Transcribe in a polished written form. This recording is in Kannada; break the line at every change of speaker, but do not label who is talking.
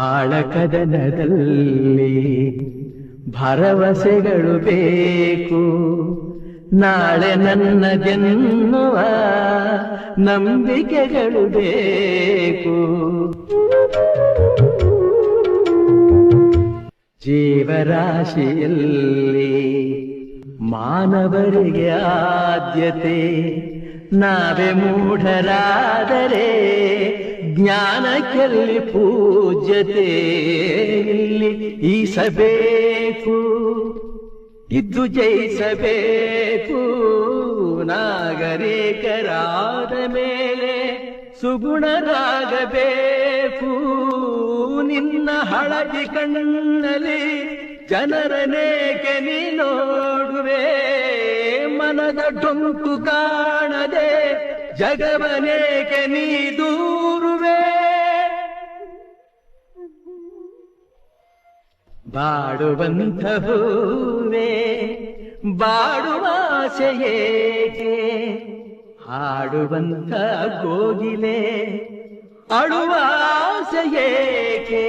ಬಾಳಕದನದಲ್ಲಿ ಭರವಸೆಗಳು ಬೇಕು, ನಾಳೆ ನನ್ನದೆನ್ನುವ ನಂಬಿಕೆಗಳು ಬೇಕು. ಜೀವರಾಶಿಯಲ್ಲಿ ಮಾನವರಿಗೆ ಆದ್ಯತೆ, ನಾವೇ ಮೂಢರಾದರೆ ಜ್ಞಾನಕ್ಕೆಲ್ಲಿ ಪೂಜ್ಯತೆ. ಇಲ್ಲಿ ಈಸಬೇಕು, ಇದ್ದು ಜಯಿಸಬೇಕು, ನಾಗರಿಕರಾದ ಮೇಲೆ ಸುಗುಣರಾಗಬೇಕು. ನಿನ್ನ ಹಳದಿ ಕಣ್ಣಲ್ಲಿ ಜನರನೇಕೆ ನೀ ನೋಡುವೆ, ಮನದ ಡೊಂಕು ಕಾಣದೆ ಜಗವನೇಕೆ ನೀ ದೂರುವೆ. ಬಾಡುವಂತ ಹೂವೇ ಬಾಡುವ ಆಸೆ ಏಕೆ, ಹಾಡುವಂತ ಕೋಗಿಲೆ ಅಳುವ ಆಸೆ ಏಕೆ.